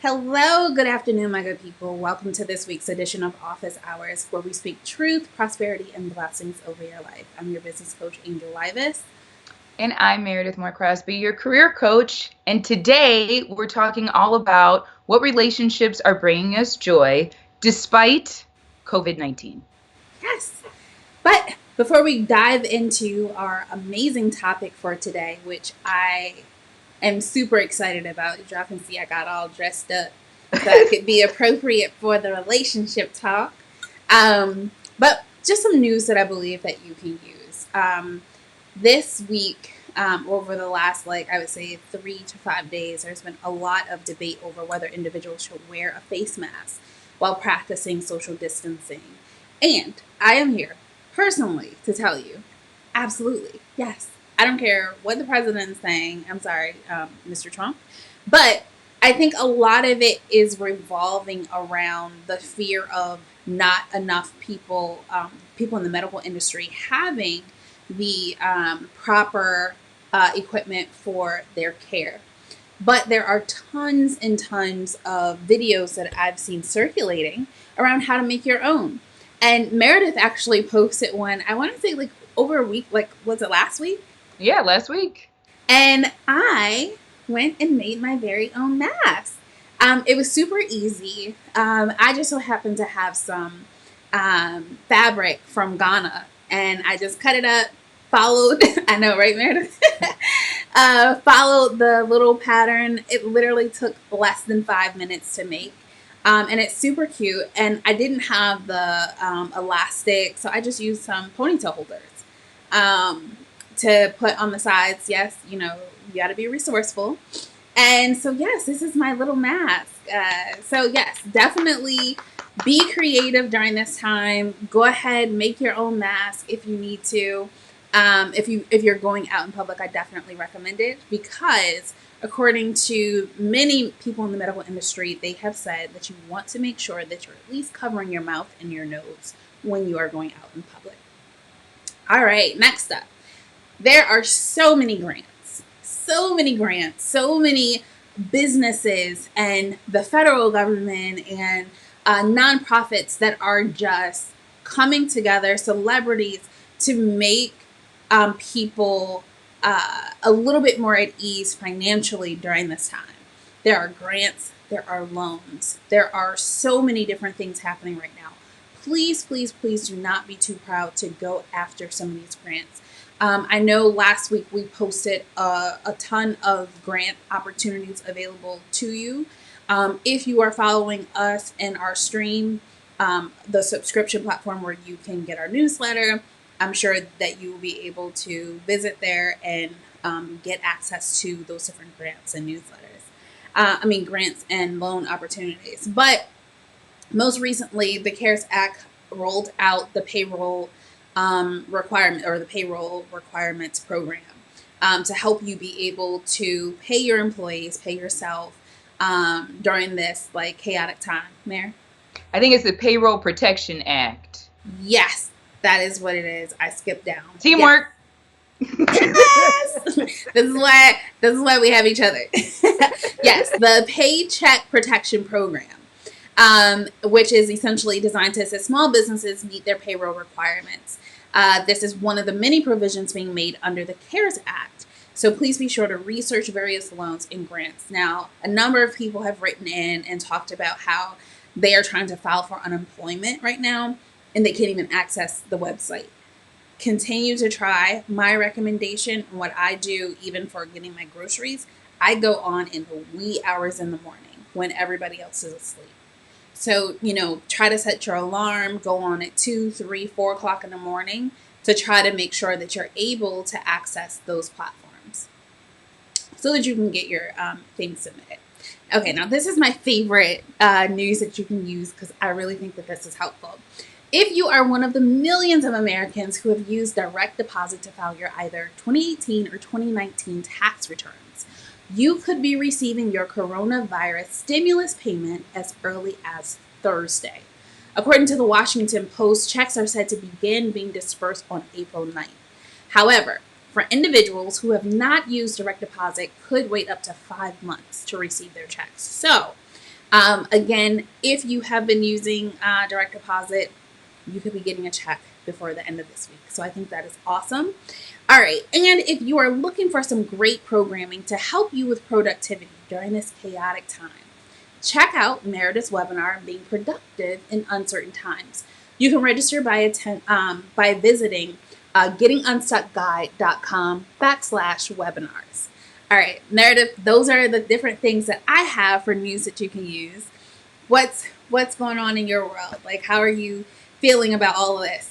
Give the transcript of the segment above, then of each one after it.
Hello, good afternoon, my good people. Welcome to this week's edition of Office Hours, where we speak truth, prosperity, and blessings over your life. I'm your business coach, Angel Livas. And I'm Meredith Crosby, your career coach. And today we're talking all about what relationships are bringing us joy despite COVID-19. Yes, but before we dive into our amazing topic for today, which I am super excited about, as y'all can see, I got all dressed up so it could be appropriate for the relationship talk. But just some news that I believe that you can use. This week, over the last, I would say 3 to 5 days, there's been a lot of debate over whether individuals should wear a face mask while practicing social distancing. And I am here personally to tell you, absolutely, yes. I don't care what the president's saying. I'm sorry, Mr. Trump. But I think a lot of it is revolving around the fear of not enough people, people in the medical industry having the proper equipment for their care. But there are tons and tons of videos that I've seen circulating around how to make your own. And Meredith actually posted one, I want to say over a week, was it last week? Yeah, last week. And I went and made my very own mask. It was super easy. I just so happened to have some fabric from Ghana, and I just cut it up, followed, I know, right, Meredith? Followed the little pattern. It literally took less than 5 minutes to make. And it's super cute. And I didn't have the elastic, so I just used some ponytail holders to put on the sides. Yes, you got to be resourceful. And so, yes, this is my little mask. So, yes, definitely be creative during this time. Go ahead, make your own mask if you need to. If you're going out in public, I definitely recommend it because according to many people in the medical industry, they have said that you want to make sure that you're at least covering your mouth and your nose when you are going out in public. All right, next up. There are so many grants, so many businesses and the federal government and nonprofits that are just coming together, celebrities, to make people a little bit more at ease financially during this time. There are grants, there are loans, there are so many different things happening right now. Please, please, please do not be too proud to go after some of these grants. I know last week we posted a ton of grant opportunities available to you. If you are following us in our stream, the subscription platform where you can get our newsletter, I'm sure that you will be able to visit there and get access to those different grants and newsletters. Grants and loan opportunities. But most recently, the CARES Act rolled out the payroll requirement or the payroll requirements program to help you be able to pay your employees, pay yourself during this chaotic time. Mayor? I think it's the Payroll Protection Act. Yes, that is what it is. I skipped down. Teamwork. Yes. This is why we have each other. Yes, the Paycheck Protection Program. Which is essentially designed to assist small businesses meet their payroll requirements. This is one of the many provisions being made under the CARES Act. So please be sure to research various loans and grants. Now, a number of people have written in and talked about how they are trying to file for unemployment right now, and they can't even access the website. Continue to try. My recommendation, what I do even for getting my groceries, I go on in the wee hours in the morning when everybody else is asleep. So, try to set your alarm, go on at 2, 3, 4 o'clock in the morning to try to make sure that you're able to access those platforms so that you can get your things submitted. Okay, now this is my favorite news that you can use because I really think that this is helpful. If you are one of the millions of Americans who have used direct deposit to file your either 2018 or 2019 tax returns, you could be receiving your coronavirus stimulus payment as early as Thursday. According to the Washington Post, checks are said to begin being dispersed on April 9th. However, for individuals who have not used direct deposit could wait up to 5 months to receive their checks. So Again, if you have been using direct deposit, you could be getting a check before the end of this week. So I think that is awesome. All right. And if you are looking for some great programming to help you with productivity during this chaotic time, check out Meredith's webinar, Being Productive in Uncertain Times. You can register by visiting gettingunstuckguide.com/webinars. All right, Meredith, those are the different things that I have for news that you can use. What's going on in your world? Like, how are you feeling about all of this?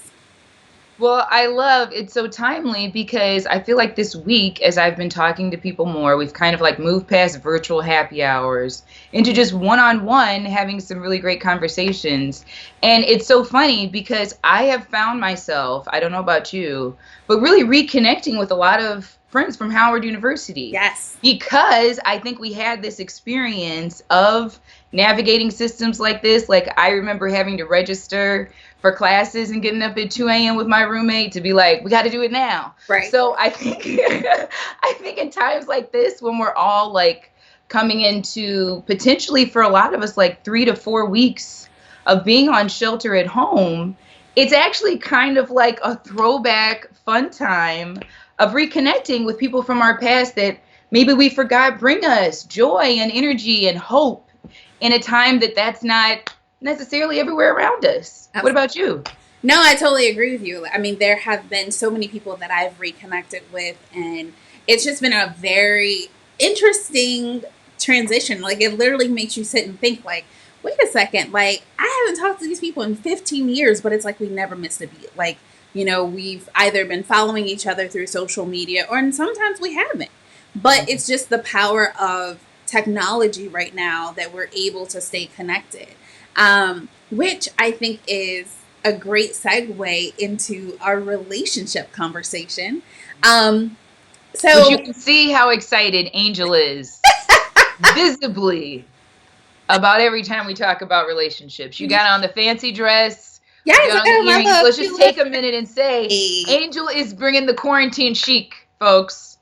Well, I love it's so timely because I feel like this week, as I've been talking to people more, we've kind of like moved past virtual happy hours into just one-on-one having some really great conversations. And it's so funny because I have found myself, I don't know about you, but really reconnecting with a lot of friends from Howard University. Yes. Because I think we had this experience of navigating systems like this. Like I remember having to register for classes and getting up at 2 a.m. with my roommate to be like, we got to do it now. Right. So I think I think in times like this, when we're all like coming into potentially for a lot of us like 3 to 4 weeks of being on shelter at home, it's actually kind of like a throwback fun time of reconnecting with people from our past that maybe we forgot bring us joy and energy and hope in a time that's not necessarily everywhere around us. Absolutely. What about you? No, I totally agree with you. I mean, there have been so many people that I've reconnected with, and it's just been a very interesting transition. Like, it literally makes you sit and think, like, wait a second, like, I haven't talked to these people in 15 years, but it's like we never missed a beat. Like, you know, we've either been following each other through social media, or sometimes we haven't. But it's just the power of technology right now that we're able to stay connected. Which I think is a great segue into our relationship conversation. So but you can see how excited Angel is visibly about every time we talk about relationships. You got on the fancy dress. Yes, let's just take a minute and say Angel is bringing the quarantine chic, folks.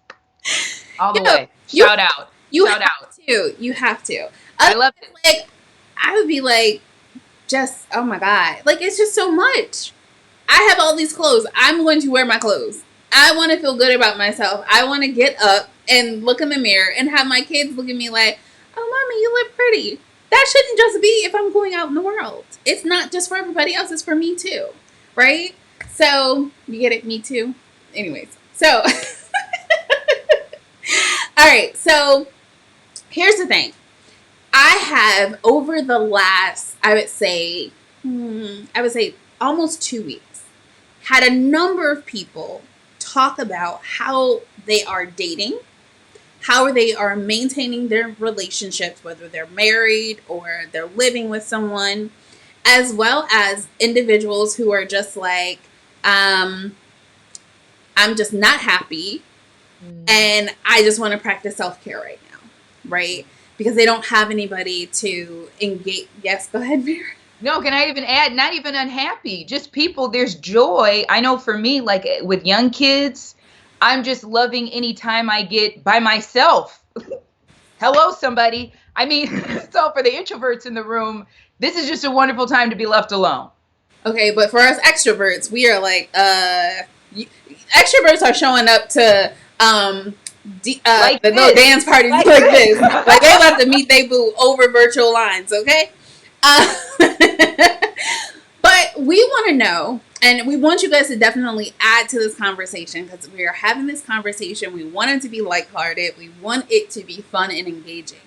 All the way. Shout out. You have to. I love it. Like, I would be like, just, oh my God. Like, it's just so much. I have all these clothes. I'm going to wear my clothes. I want to feel good about myself. I want to get up and look in the mirror and have my kids look at me like, oh, mommy, you look pretty. That shouldn't just be if I'm going out in the world. It's not just for everybody else. It's for me too. Right? So, you get it? Me too? Anyways. So, all right. So, here's the thing. I have, over the last, I would say almost 2 weeks, had a number of people talk about how they are dating, how they are maintaining their relationships, whether they're married or they're living with someone, as well as individuals who are just like, I'm just not happy, and I just want to practice self-care right now, right? Because they don't have anybody to engage. Yes, go ahead, Mary. No, can I even add, not even unhappy, just people, there's joy. I know for me, like with young kids, I'm just loving any time I get by myself. Hello, somebody. I mean, so for the introverts in the room, this is just a wonderful time to be left alone. Okay, but for us extroverts, we are like, extroverts are showing up to, like the little dance parties like this. Like they about to meet they boo over virtual lines, okay? But we want to know, and we want you guys to definitely add to this conversation because we are having this conversation. We want it to be lighthearted. We want it to be fun and engaging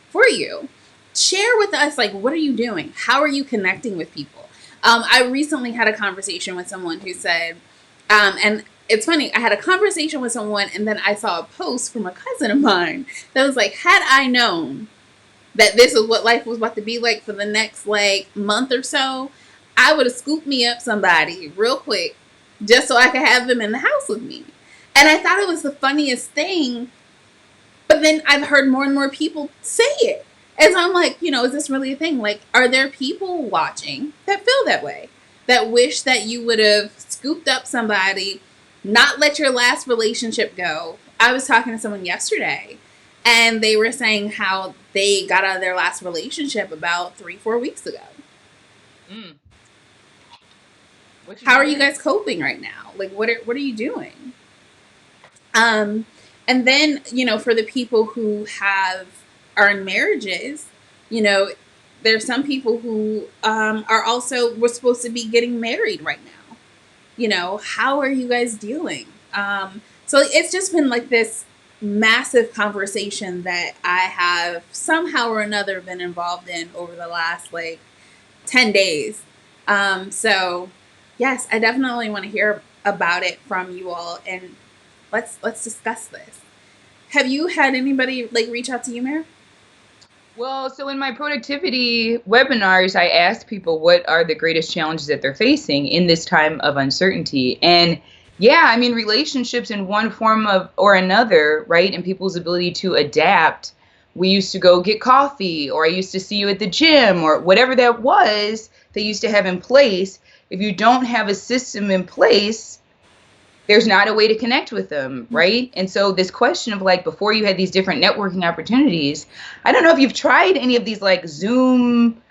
for you. Share with us, like, what are you doing? How are you connecting with people? I recently had a conversation with someone who said, and it's funny, I had a conversation with someone and then I saw a post from a cousin of mine that was like, had I known that this is what life was about to be like for the next like month or so, I would have scooped me up somebody real quick just so I could have them in the house with me. And I thought it was the funniest thing. But then I've heard more and more people say it. And so I'm like, you know, is this really a thing? Like, are there people watching that feel that way? That wish that you would have scooped up somebody, not let your last relationship go. I was talking to someone yesterday And they were saying how they got out of their last relationship about 3-4 weeks ago. Mm. How are you guys coping right now? Like, what are you doing? And then, for the people who are in marriages, you know, there's some people who are also, we're supposed to be getting married right now. How are you guys dealing? So it's just been like this massive conversation that I have somehow or another been involved in over the last like 10 days. So yes, I definitely want to hear about it from you all, and let's discuss this. Have you had anybody like reach out to you, Mare? Well, so in my productivity webinars, I asked people what are the greatest challenges that they're facing in this time of uncertainty. And yeah, I mean, relationships in one form of or another, right? And people's ability to adapt. We used to go get coffee, or I used to see you at the gym, or whatever that was they used to have in place. If you don't have a system in place, there's not a way to connect with them, right? And so this question of like, before you had these different networking opportunities, I don't know if you've tried any of these like Zoom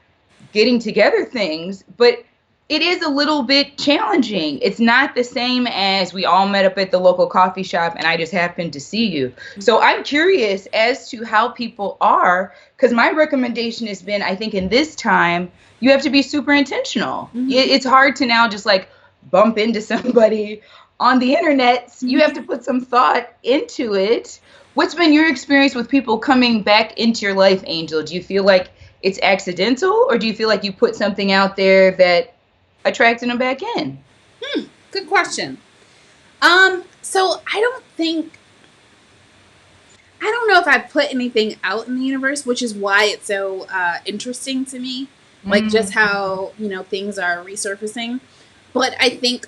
getting together things, but it is a little bit challenging. It's not the same as we all met up at the local coffee shop and I just happened to see you. So I'm curious as to how people are, because my recommendation has been, I think in this time, you have to be super intentional. It's hard to now just like bump into somebody on the internet. You have to put some thought into it. What's been your experience with people coming back into your life, Angel? Do you feel like it's accidental, or do you feel like you put something out there that attracted them back in? Good question. So I don't know if I put anything out in the universe, which is why it's so interesting to me, like just how things are resurfacing. But I think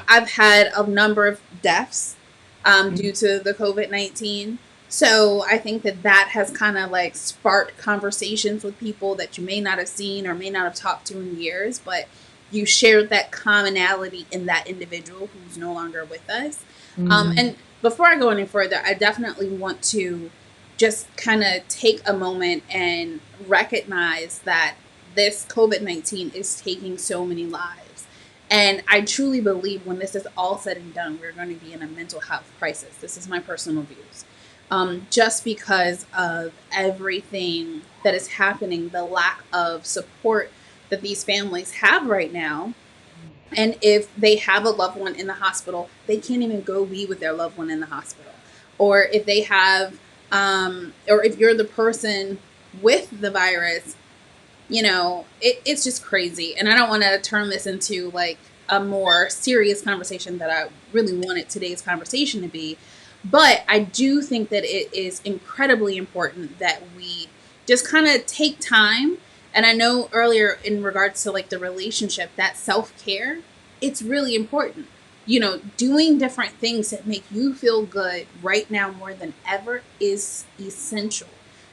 I've had a number of deaths due to the COVID-19. So I think that has kind of like sparked conversations with people that you may not have seen or may not have talked to in years, but you shared that commonality in that individual who's no longer with us. And before I go any further, I definitely want to just kind of take a moment and recognize that this COVID-19 is taking so many lives. And I truly believe when this is all said and done, we're going to be in a mental health crisis. This is my personal views. Just because of everything that is happening, the lack of support that these families have right now. And if they have a loved one in the hospital, they can't even go be with their loved one in the hospital. Or if they have, or if you're the person with the virus, it's just crazy. And I don't want to turn this into like a more serious conversation that I really wanted today's conversation to be. But I do think that it is incredibly important that we just kind of take time. And I know earlier in regards to like the relationship, that self-care, it's really important. Doing different things that make you feel good right now more than ever is essential.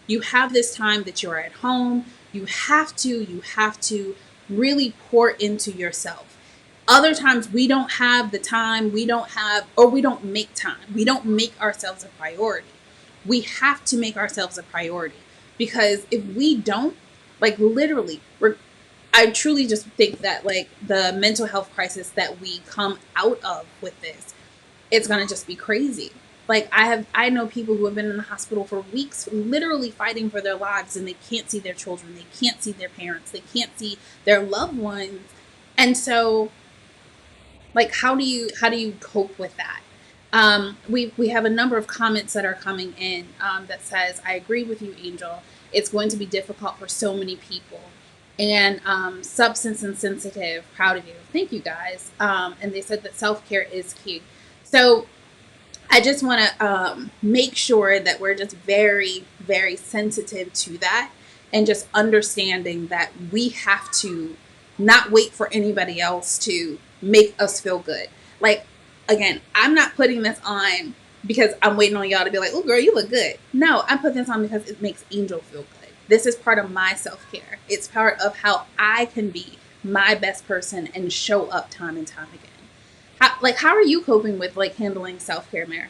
You have this time that you're at home. You have to really pour into yourself. Other times we don't have the time, we don't make time. We don't make ourselves a priority. We have to make ourselves a priority, because if we don't, like literally, I truly just think that like the mental health crisis that we come out of with this, it's going to just be crazy. Like I know people who have been in the hospital for weeks, literally fighting for their lives, and they can't see their children, they can't see their parents, they can't see their loved ones. And so like how do you cope with that? We have a number of comments that are coming in that says, I agree with you, Angel. It's going to be difficult for so many people. And substance insensitive, proud of you. Thank you, guys. And they said that self-care is key. So I just want to make sure that we're just very, very sensitive to that, and just understanding that we have to not wait for anybody else to make us feel good. Like, again, I'm not putting this on because I'm waiting on y'all to be like, oh, girl, you look good. No, I'm putting this on because it makes Angel feel good. This is part of my self-care. It's part of how I can be my best person and show up time and time again. How are you coping with like handling self-care, Mare?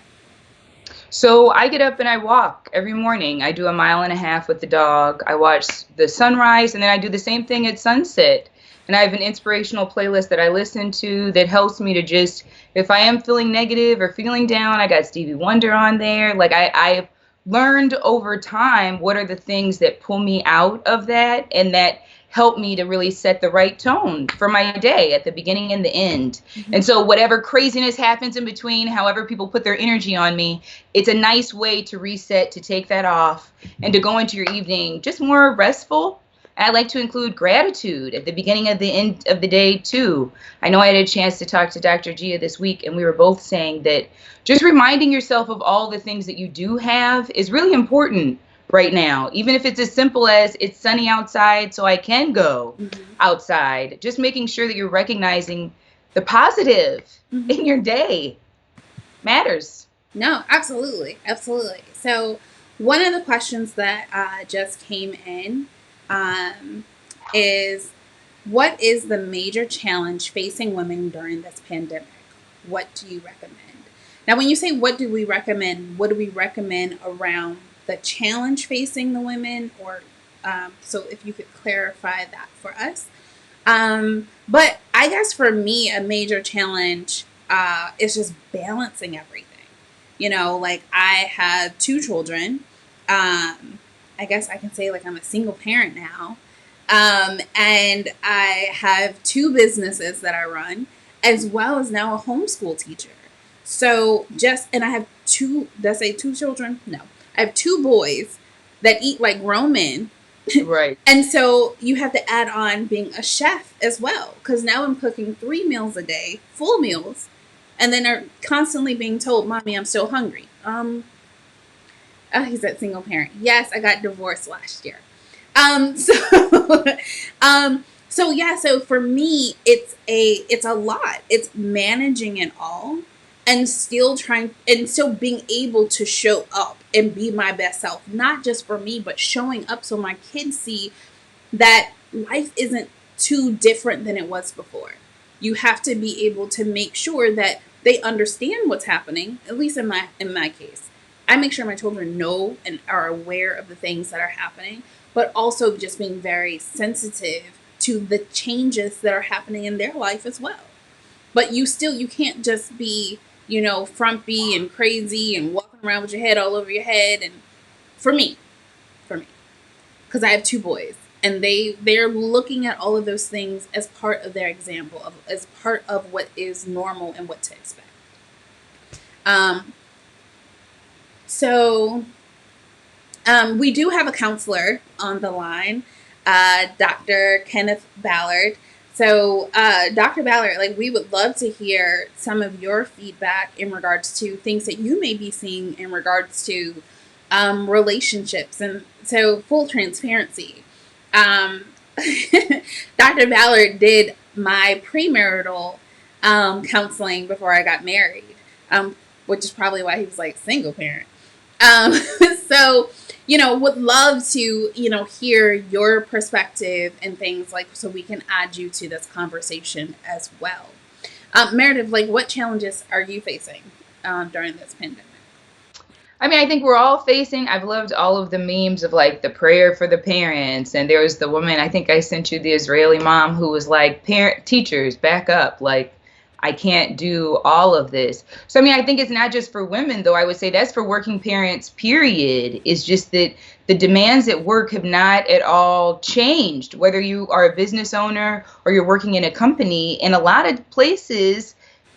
So I get up and I walk every morning. I do 1.5 miles with the dog. I watch the sunrise, and then I do the same thing at sunset. And I have an inspirational playlist that I listen to that helps me to just, if I am feeling negative or feeling down, I got Stevie Wonder on there. Like I've learned over time what are the things that pull me out of that and that help me to really set the right tone for my day at the beginning and the end. Mm-hmm. And so whatever craziness happens in between, however people put their energy on me, it's a nice way to reset, to take that off, and to go into your evening just more restful. And I like to include gratitude at the beginning of the end of the day too. I know I had a chance to talk to Dr. Gia this week, and we were both saying that just reminding yourself of all the things that you do have is really important right now. Even if it's as simple as it's sunny outside, so I can go outside. Just making sure that you're recognizing the positive in your day matters. No, absolutely. Absolutely. So one of the questions that just came in is, what is the major challenge facing women during this pandemic? What do you recommend? Now, when you say what do we recommend around the challenge facing the women, or so if you could clarify that for us. But I guess for me, a major challenge is just balancing everything. You know, like I have 2 children. I guess I can say like I'm a single parent now. And I have 2 businesses that I run, as well as now a homeschool teacher. So and I have 2, did I say 2 children? No. I have 2 boys that eat like grown men. Right. And so you have to add on being a chef as well, because now I'm cooking 3 meals a day, full meals, and then are constantly being told, "Mommy, I'm still hungry." He's that single parent. Yes, I got divorced last year. So for me, it's a lot. It's managing it all and still being able to show up and be my best self, not just for me, but showing up so my kids see that life isn't too different than it was before. You have to be able to make sure that they understand what's happening, at least in my case. I make sure my children know and are aware of the things that are happening, but also just being very sensitive to the changes that are happening in their life as well. But you can't just be, frumpy and crazy and walking around with your head all over your head. And for me, because I have 2 boys, and they're looking at all of those things as part of their example, as part of what is normal and what to expect. So we do have a counselor on the line, Dr. Kenneth Ballard. So, Dr. Ballard, like, we would love to hear some of your feedback in regards to things that you may be seeing in regards to relationships. And so, full transparency, Dr. Ballard did my premarital counseling before I got married, which is probably why he was like single parent. So, would love to, hear your perspective and things, like, so we can add you to this conversation as well. Meredith, like, what challenges are you facing during this pandemic? I mean, I think we're all facing, I've loved all of the memes of like the prayer for the parents. And there was the woman, I think I sent you, the Israeli mom, who was like, teachers, back up. Like, I can't do all of this. So, I mean, I think it's not just for women, though. I would say that's for working parents, period. It's just that the demands at work have not at all changed, whether you are a business owner or you're working in a company. In a lot of places,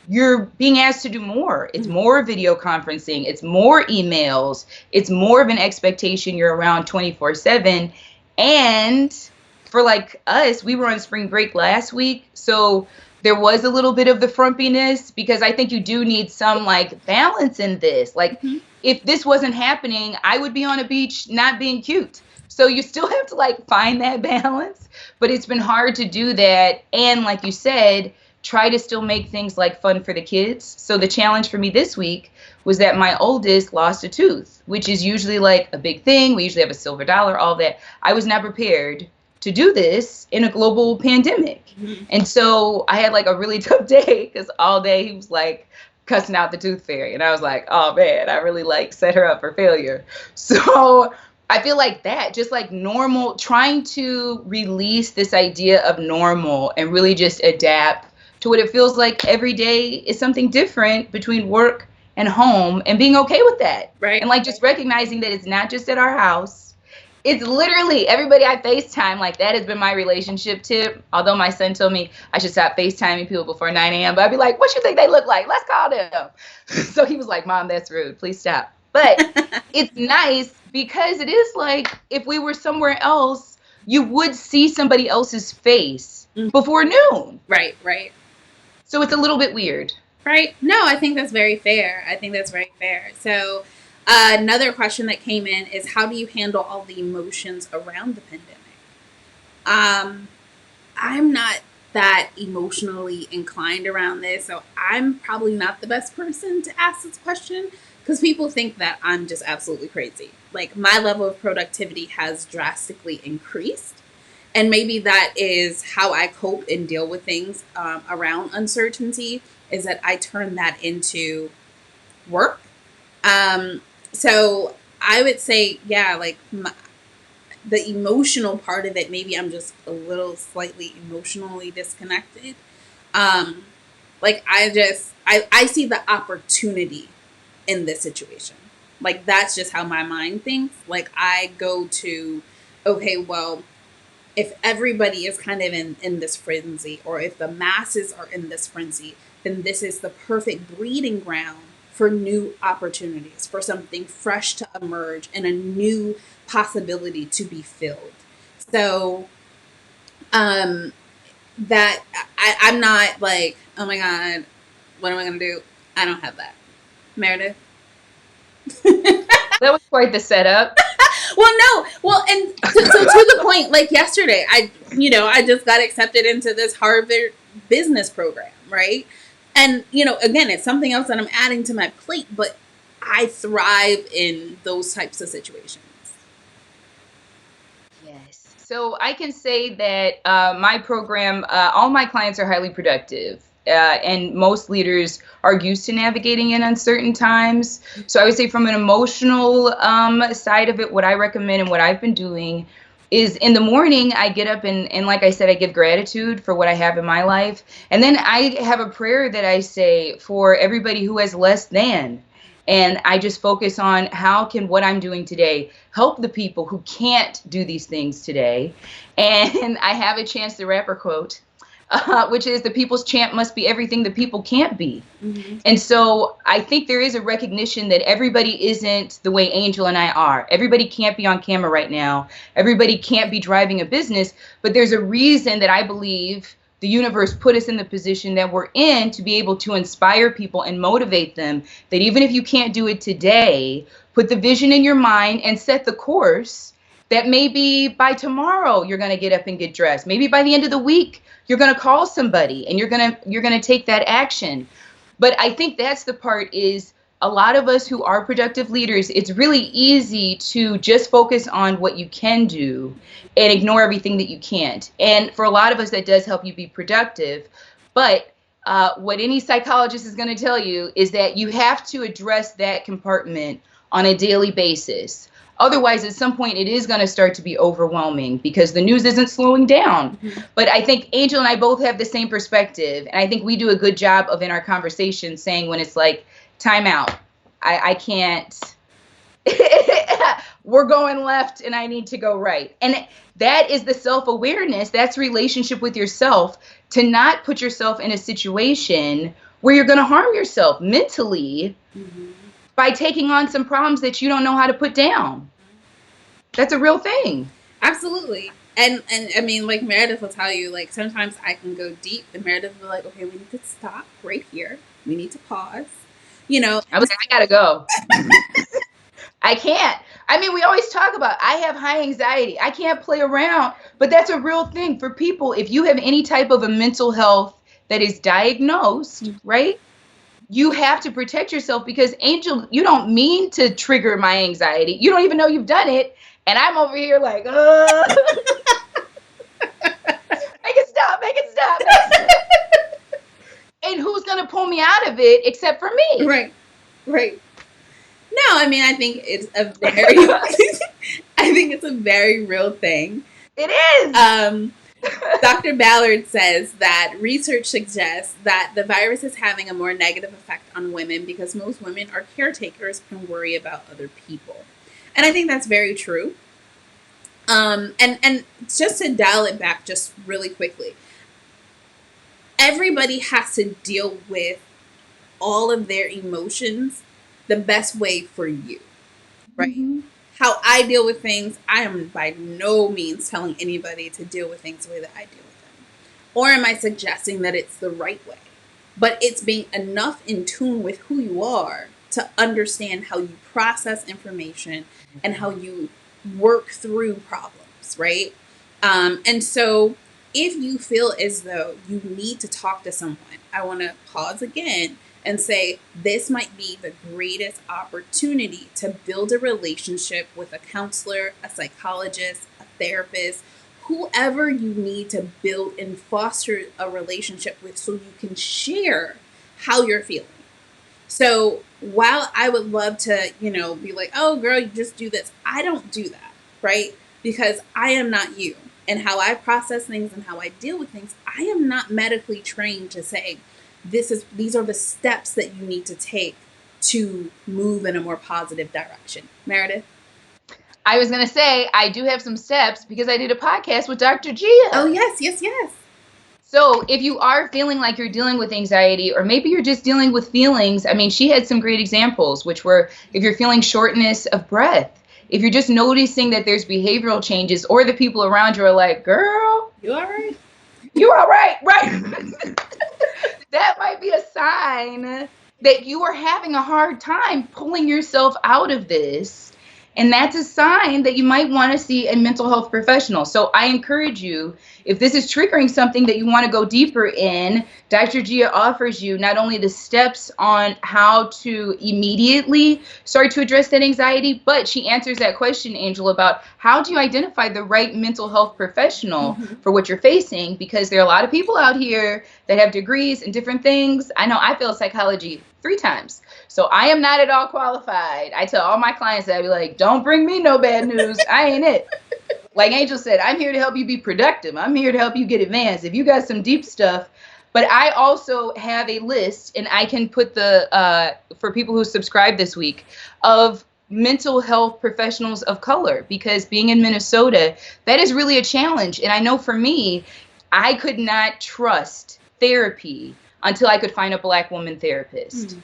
you're being asked to do more. It's more video conferencing. It's more emails. It's more of an expectation you're around 24/7. And for like us, we were on spring break last week. So there was a little bit of the frumpiness, because I think you do need some like balance in this. Like, if this wasn't happening, I would be on a beach not being cute. So you still have to like find that balance, but it's been hard to do that. And like you said, try to still make things like fun for the kids. So the challenge for me this week was that my oldest lost a tooth, which is usually like a big thing. We usually have a silver dollar, all that. I was not prepared to do this in a global pandemic. And so I had like a really tough day, because all day he was like cussing out the tooth fairy. And I was like, oh man, I really like set her up for failure. So I feel like that, just like normal, trying to release this idea of normal and really just adapt to what it feels like every day is something different between work and home, and being okay with that. Right. And like just recognizing that it's not just at our house. It's literally everybody I FaceTime. Like, that has been my relationship tip. Although my son told me I should stop FaceTiming people before 9 a.m. But I'd be like, what you think they look like? Let's call them. So he was like, Mom, that's rude. Please stop. But it's nice because it is like if we were somewhere else, you would see somebody else's face before noon. Right. So it's a little bit weird. Right. No, I think that's very fair. So another question that came in is, how do you handle all the emotions around the pandemic? I'm not that emotionally inclined around this, so I'm probably not the best person to ask this question, because people think that I'm just absolutely crazy. Like, my level of productivity has drastically increased. And maybe that is how I cope and deal with things around uncertainty, is that I turn that into work. So I would say, yeah, like the emotional part of it, maybe I'm just a little slightly emotionally disconnected. Like I see the opportunity in this situation. Like, that's just how my mind thinks. Like, I go to, okay, well, if everybody is kind of in this frenzy, or if the masses are in this frenzy, then this is the perfect breeding ground for new opportunities, for something fresh to emerge and a new possibility to be filled. So that I'm not like, oh my God, what am I going to do? I don't have that. Meredith? That was quite the setup. Well, no. Well, and so to the point, like yesterday, I just got accepted into this Harvard business program, right? And, again, it's something else that I'm adding to my plate, but I thrive in those types of situations. Yes. So I can say that my program, all my clients are highly productive. And most leaders are used to navigating in uncertain times. So I would say from an emotional side of it, what I recommend and what I've been doing is in the morning, I get up and like I said, I give gratitude for what I have in my life. And then I have a prayer that I say for everybody who has less than. And I just focus on how can what I'm doing today help the people who can't do these things today. And I have a Chance the Rapper quote, which is, the people's champ must be everything the people can't be. Mm-hmm. And so I think there is a recognition that everybody isn't the way Angel and I are. Everybody can't be on camera right now. Everybody can't be driving a business. But there's a reason that I believe the universe put us in the position that we're in to be able to inspire people and motivate them, that even if you can't do it today, put the vision in your mind and set the course that maybe by tomorrow you're going to get up and get dressed. Maybe by the end of the week, you're going to call somebody and you're going to take that action. But I think that's the part, is a lot of us who are productive leaders, it's really easy to just focus on what you can do and ignore everything that you can't. And for a lot of us, that does help you be productive. But what any psychologist is going to tell you is that you have to address that compartment on a daily basis. Otherwise, at some point, it is going to start to be overwhelming because the news isn't slowing down. Mm-hmm. But I think Angel and I both have the same perspective. And I think we do a good job of, in our conversation, saying when it's like, time out, I can't, we're going left and I need to go right. And that is the self-awareness. That's relationship with yourself, to not put yourself in a situation where you're going to harm yourself mentally. Mm-hmm. By taking on some problems that you don't know how to put down. That's a real thing. Absolutely. And I mean, like Meredith will tell you, like, sometimes I can go deep and Meredith will be like, okay, we need to stop right here. We need to pause. I was like, I gotta go. I can't. I mean, we always talk about, I have high anxiety. I can't play around. But that's a real thing for people. If you have any type of a mental health that is diagnosed, mm-hmm. right? You have to protect yourself, because Angel, you don't mean to trigger my anxiety. You don't even know you've done it. And I'm over here like, make it stop. And who's going to pull me me out of it except for me. Right. Right. No, I mean, I think it's a very, I think it's a very real thing. It is. Dr. Ballard says that research suggests that the virus is having a more negative effect on women because most women are caretakers and worry about other people. And I think that's very true. And just to dial it back just really quickly, everybody has to deal with all of their emotions the best way for you, right? Mm-hmm. How I deal with things, I am by no means telling anybody to deal with things the way that I deal with them. Or am I suggesting that it's the right way? But it's being enough in tune with who you are to understand how you process information and how you work through problems, right? And so if you feel as though you need to talk to someone, I want to pause again and say, this might be the greatest opportunity to build a relationship with a counselor, a psychologist, a therapist, whoever you need to build and foster a relationship with so you can share how you're feeling. So while I would love to, be like, oh, girl, you just do this, I don't do that, right? Because I am not you. And how I process things and how I deal with things, I am not medically trained to say, these are the steps that you need to take to move in a more positive direction. Meredith? I was going to say, I do have some steps because I did a podcast with Dr. Gia. Oh, yes. So if you are feeling like you're dealing with anxiety, or maybe you're just dealing with feelings, I mean, she had some great examples, which were if you're feeling shortness of breath, if you're just noticing that there's behavioral changes, or the people around you are like, girl, you all right? You all right, right? That might be a sign that you are having a hard time pulling yourself out of this. And that's a sign that you might want to see a mental health professional. So I encourage you, if this is triggering something that you want to go deeper in, Dr. Gia offers you not only the steps on how to immediately start to address that anxiety, but she answers that question, Angel, about how do you identify the right mental health professional for what you're facing? Because there are a lot of people out here that have degrees in different things. I know I failed psychology 3 times. So I am not at all qualified. I tell all my clients that I'd be like, don't bring me no bad news. I ain't it. Like Angel said, I'm here to help you be productive. I'm here to help you get advanced. If you got some deep stuff, but I also have a list, and I can put for people who subscribe this week, of mental health professionals of color, because being in Minnesota, that is really a challenge. And I know for me, I could not trust therapy until I could find a Black woman therapist.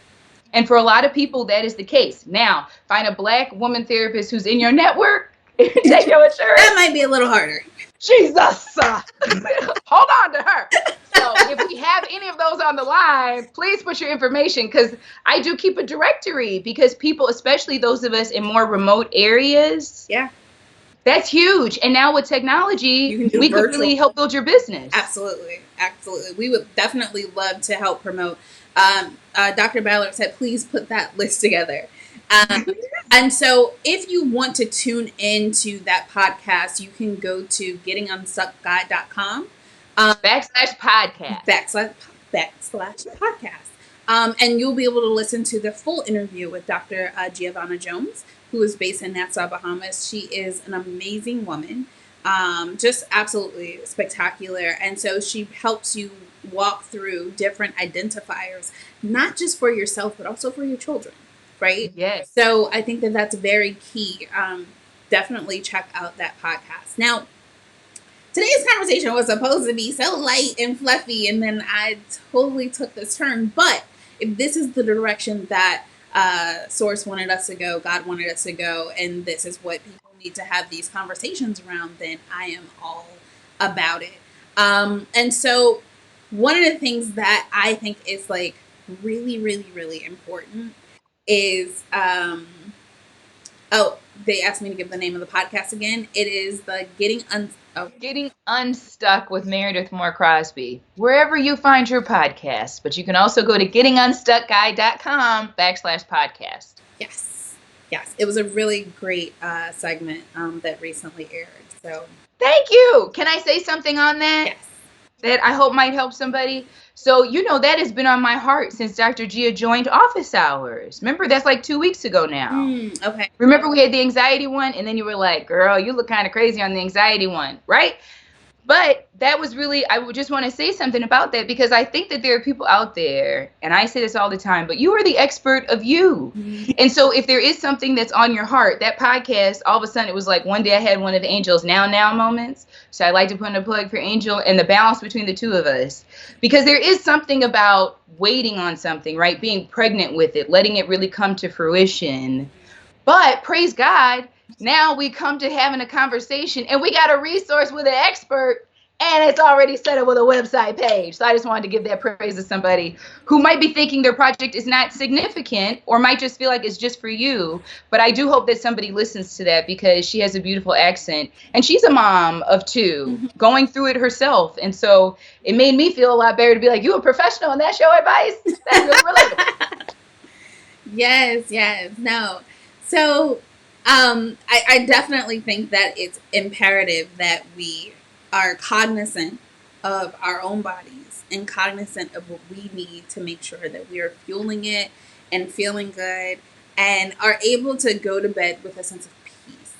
And for a lot of people, that is the case. Now, find a Black woman therapist who's in your network, take your insurance. That might be a little harder. Jesus. Hold on to her. So if we have any of those on the line, please put your information, because I do keep a directory, because people, especially those of us in more remote areas, that's huge. And now with technology, we could really help build your business. Absolutely. We would definitely love to help promote. Dr. Ballard said, please put that list together. And so if you want to tune into that podcast, you can go to gettingunstuckguide.com. /podcast. /podcast. And you'll be able to listen to the full interview with Dr. Giovanna Jones, who is based in Nassau, Bahamas. She is an amazing woman, just absolutely spectacular. And so she helps you walk through different identifiers, not just for yourself, but also for your children, right? Yes. So I think that that's very key. Definitely check out that podcast. Now, today's conversation was supposed to be so light and fluffy, and then I totally took this turn. But if this is the direction that Source wanted us to go, God wanted us to go, and this is what people need to have these conversations around, then I am all about it. And so one of the things that I think is like really, really, really important is, they asked me to give the name of the podcast again. It is the Getting Unstuck with Meredith Crosby, wherever you find your podcast. But you can also go to gettingunstuckguide.com /podcast. Yes. It was a really great segment that recently aired. So thank you. Can I say something on that? Yes. that I hope might help somebody. So, that has been on my heart since Dr. Gia joined office hours. Remember, that's like 2 weeks ago now. Okay. Remember, we had the anxiety one, and then you were like, girl, you look kind of crazy on the anxiety one, right? But that was really, I would just want to say something about that, because I think that there are people out there, and I say this all the time, but you are the expert of you. And so if there is something that's on your heart, that podcast, all of a sudden it was like one day I had one of Angel's now moments. So I like to put in a plug for Angel and the balance between the two of us, because there is something about waiting on something, right? Being pregnant with it, letting it really come to fruition. But praise God, now we come to having a conversation and we got a resource with an expert, and it's already set up with a website page. So I just wanted to give that praise to somebody who might be thinking their project is not significant or might just feel like it's just for you. But I do hope that somebody listens to that, because she has a beautiful accent and she's a mom of two going through it herself. And so it made me feel a lot better to be like, you a professional and that's your advice? That's really relatable. Yes, no. So, I definitely think that it's imperative that we are cognizant of our own bodies and cognizant of what we need to make sure that we are fueling it and feeling good and are able to go to bed with a sense of peace.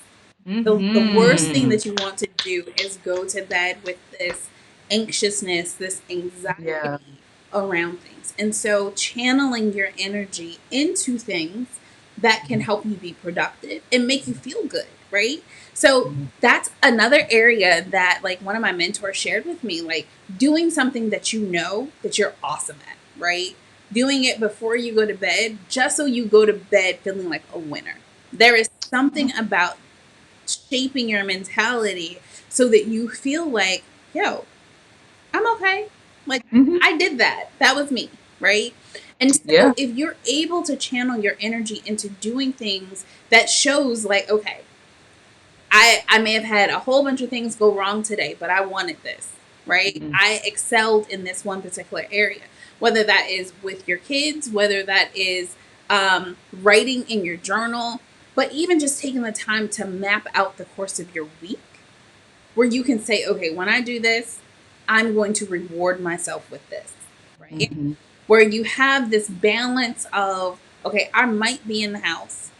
The worst thing that you want to do is go to bed with this anxiousness, this Yeah. anxiety around things. And so channeling your energy into things that can help you be productive and make you feel good, right? So that's another area that like one of my mentors shared with me, like doing something that you know that you're awesome at, right? Doing it before you go to bed, just so you go to bed feeling like a winner. There is something about shaping your mentality so that you feel like, yo, I'm okay. Like, Mhm. I did that. That was me, right? And so Yeah. if you're able to channel your energy into doing things that shows like, okay, I may have had a whole bunch of things go wrong today, but I wanted this, right? Mhm. I excelled in this one particular area, whether that is with your kids, whether that is writing in your journal, but even just taking the time to map out the course of your week where you can say, okay, when I do this, I'm going to reward myself with this, right? Mhm. Where you have this balance of, okay, I might be in the house,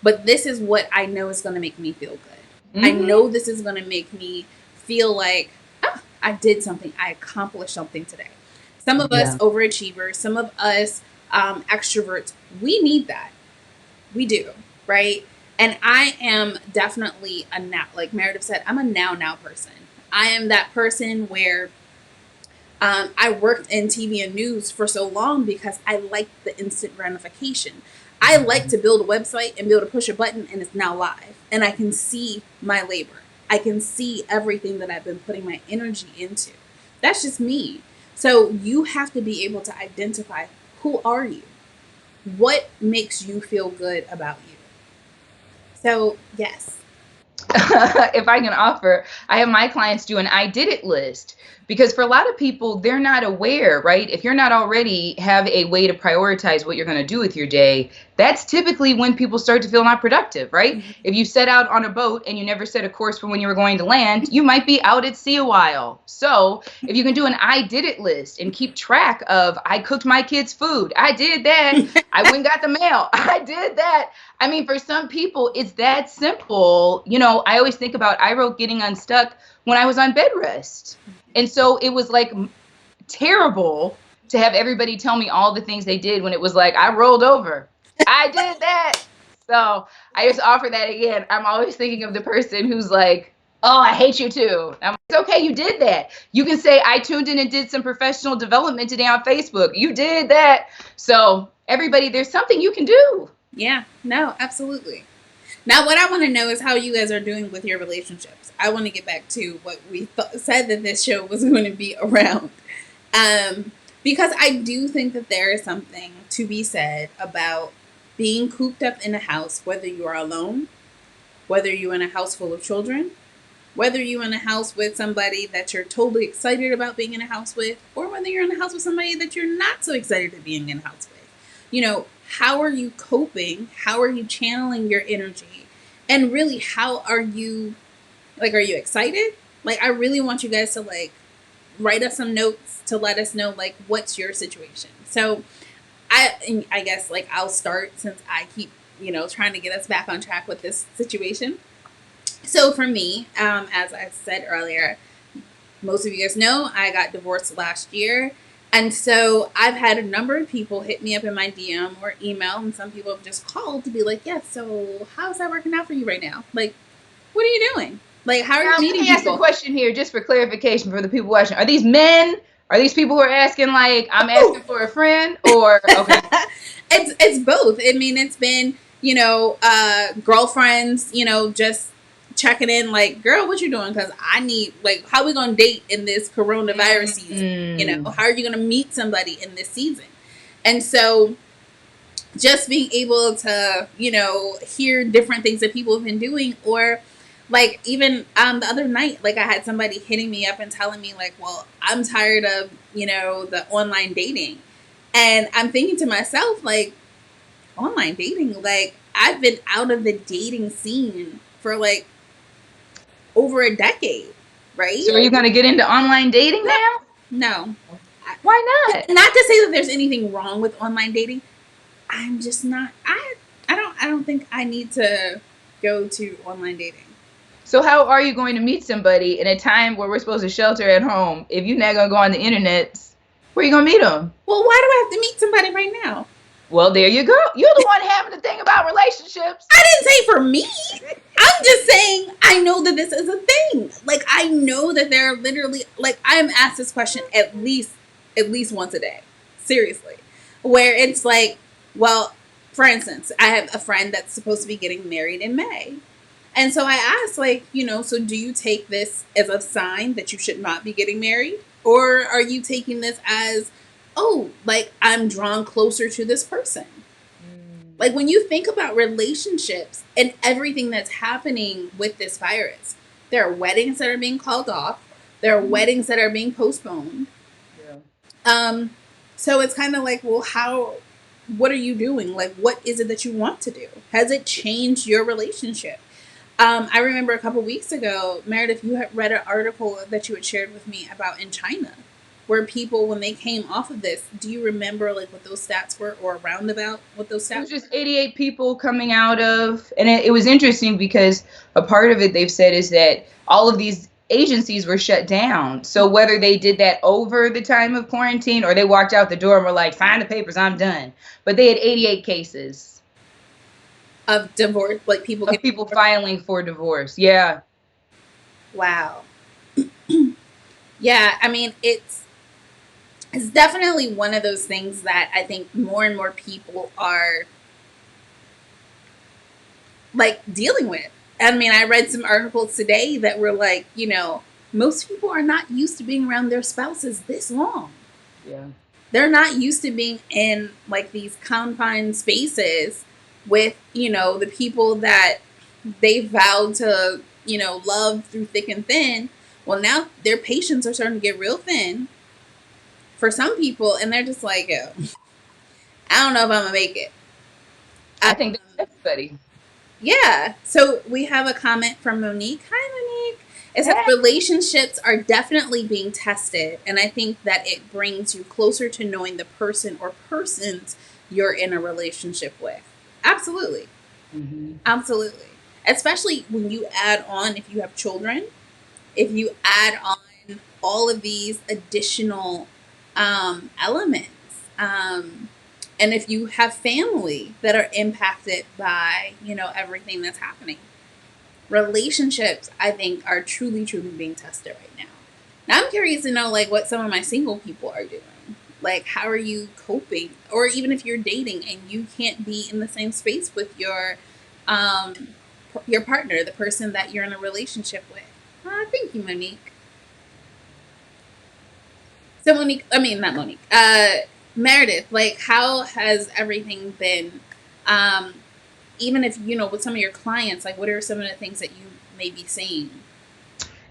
but this is what I know is going to make me feel good. I Mhm. know this is going to make me feel like, oh, I did something, I accomplished something today. Some of us Yeah. overachievers, some of us extroverts, we need that. We do, right? And I am definitely a now, like Meredith said, I'm a now person. I am that person where I worked in TV and news for so long because I like the instant gratification. I like to build a website and be able to push a button and it's now live. And I can see my labor. I can see everything that I've been putting my energy into. That's just me. So you have to be able to identify, who are you? What makes you feel good about you? So, yes. If I can offer, I have my clients do an I did it list, because for a lot of people, they're not aware, right? If you're not already have a way to prioritize what you're going to do with your day, that's typically when people start to feel not productive, right? If you set out on a boat and you never set a course for when you were going to land, you might be out at sea a while. So if you can do an I did it list and keep track of, I cooked my kids food, I did that, I went and got the mail, I did that. I mean, for some people, it's that simple. I always think about, I wrote Getting Unstuck when I was on bed rest. And so it was like terrible to have everybody tell me all the things they did when it was like, I rolled over. I did that. So I just offer that again. I'm always thinking of the person who's like, oh, I hate you too. I'm like, it's okay, you did that. You can say, I tuned in and did some professional development today on Facebook. You did that. So everybody, there's something you can do. Yeah, no, absolutely. Now, what I want to know is how you guys are doing with your relationships. I want to get back to what we said that this show was going to be around. Because I do think that there is something to be said about being cooped up in a house, whether you are alone, whether you're in a house full of children, whether you're in a house with somebody that you're totally excited about being in a house with, or whether you're in a house with somebody that you're not so excited to being in a house with. How are you coping? How are you channeling your energy? And really, how are you, like, are you excited? Like, I really want you guys to, like, write us some notes to let us know, like, what's your situation. So I guess, like, I'll start since I keep, trying to get us back on track with this situation. So for me, as I said earlier, most of you guys know I got divorced last year. And so I've had a number of people hit me up in my DM or email, and some people have just called to be like, yeah, so how's that working out for you right now? Like, what are you doing? Like, how are you meeting people? Let me ask a question here, just for clarification for the people watching. Are these men? Are these people who are asking, like, I'm asking for a friend? Or, okay. It's both. I mean, it's been, girlfriends, just checking in, like, girl, what you doing? Because I need, like, how we going to date in this coronavirus season? How are you going to meet somebody in this season? And so just being able to, hear different things that people have been doing, or like even the other night, like I had somebody hitting me up and telling me, like, well, I'm tired of, the online dating. And I'm thinking to myself, like, online dating, like, I've been out of the dating scene for like over a decade, right? So are you going to get into online dating now? No. Why not? Not to say that there's anything wrong with online dating. I'm just not, I don't think I need to go to online dating. So how are you going to meet somebody in a time where we're supposed to shelter at home? If you're not going to go on the internet, where are you going to meet them? Well, why do I have to meet somebody right now? Well, there you go. You're the one having to think about relationships. I didn't say for me. I'm just saying I know that this is a thing. Like, I know that there are literally, like, I am asked this question at least once a day. Seriously. Where it's like, well, for instance, I have a friend that's supposed to be getting married in May. And so I asked, like, so do you take this as a sign that you should not be getting married? Or are you taking this as, oh, like, I'm drawn closer to this person? Like, when you think about relationships and everything that's happening with this virus, there are weddings that are being called off. There are weddings that are being postponed. Yeah. So it's kind of like, well, what are you doing? Like, what is it that you want to do? Has it changed your relationship? I remember a couple weeks ago, Meredith, you had read an article that you had shared with me about in China, where people, when they came off of this, do you remember, like, what those stats were, or around about what those stats were? It was just 88 people coming out of, and it was interesting because a part of it they've said is that all of these agencies were shut down. So whether they did that over the time of quarantine or they walked out the door and were like, sign the papers, I'm done. But they had 88 cases. Of divorce, like people filing for divorce. Yeah. Wow. Yeah, I mean, it's definitely one of those things that I think more and more people are, like, dealing with. I mean, I read some articles today that were like, most people are not used to being around their spouses this long. Yeah. They're not used to being in, like, these confined spaces with, the people that they vowed to, love through thick and thin. Well, now their patience are starting to get real thin for some people, and they're just like, yo, I don't know if I'm gonna make it. I think that's everybody. Yeah. So we have a comment from Monique. Hi, Monique. It says relationships are definitely being tested, and I think that it brings you closer to knowing the person or persons you're in a relationship with. Absolutely. Mm-hmm. Absolutely. Especially when you add on, if you have children, if you add on all of these additional elements, and if you have family that are impacted by, everything that's happening. Relationships, I think, are truly, truly being tested right now. Now I'm curious to know, like, what some of my single people are doing. Like, how are you coping? Or even if you're dating and you can't be in the same space with your partner, the person that you're in a relationship with. Thank you, Monique. So Meredith, like, how has everything been? Even if, with some of your clients, like, what are some of the things that you may be seeing?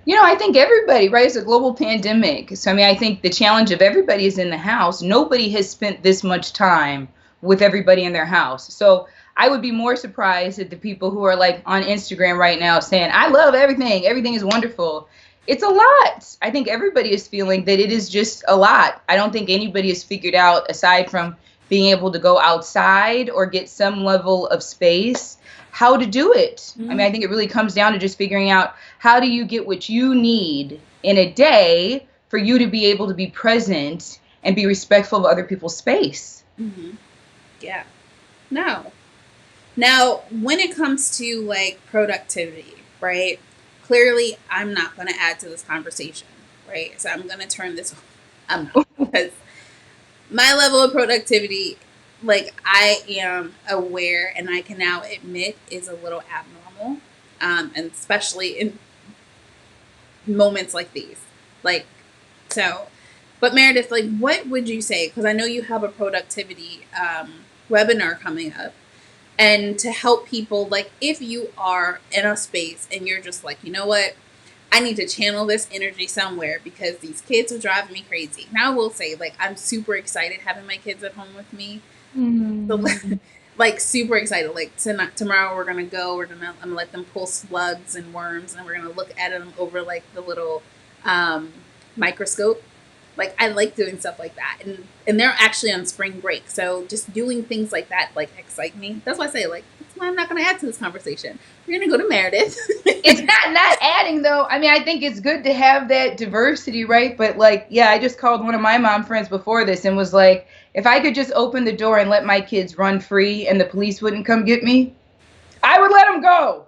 I think everybody, right? It's a global pandemic. So, I think the challenge of everybody is in the house. Nobody has spent this much time with everybody in their house. So I would be more surprised at the people who are, like, on Instagram right now saying, I love everything. Everything is wonderful. it's a lot. I think everybody is feeling that it is just a lot. I don't think anybody has figured out, aside from being able to go outside or get some level of space, how to do it. I mean, I think it really comes down to just figuring out, how do you get what you need in a day for you to be able to be present and be respectful of other people's space. Mm-hmm. Yeah. No. Now, when it comes to like productivity, right? Clearly, I'm not going to add to this conversation, right? So I'm going to turn this. I'm not, because my level of productivity, like I am aware, and I can now admit, is a little abnormal, and especially in moments like these, like so. But Meredith, like, what would you say? Because I know you have a productivity webinar coming up. And to help people, like, if you are in a space and you're just like, you know what, I need to channel this energy somewhere because these kids are driving me crazy. Now I will say, like, I'm super excited having my kids at home with me. So, like, super excited. Like, tomorrow we're gonna go. I'm gonna let them pull slugs and worms, and we're gonna look at them over like the little microscope. Like, I like doing stuff like that, and they're actually on spring break, so just doing things like that like excite me. That's why I say, like, that's why I'm not going to add to this conversation. We're going to go to Meredith. It's not adding though. I mean, I think it's good to have that diversity, right? But like, yeah, I just called one of my mom friends before this and was like, if I could just open the door and let my kids run free and the police wouldn't come get me, I would let them go.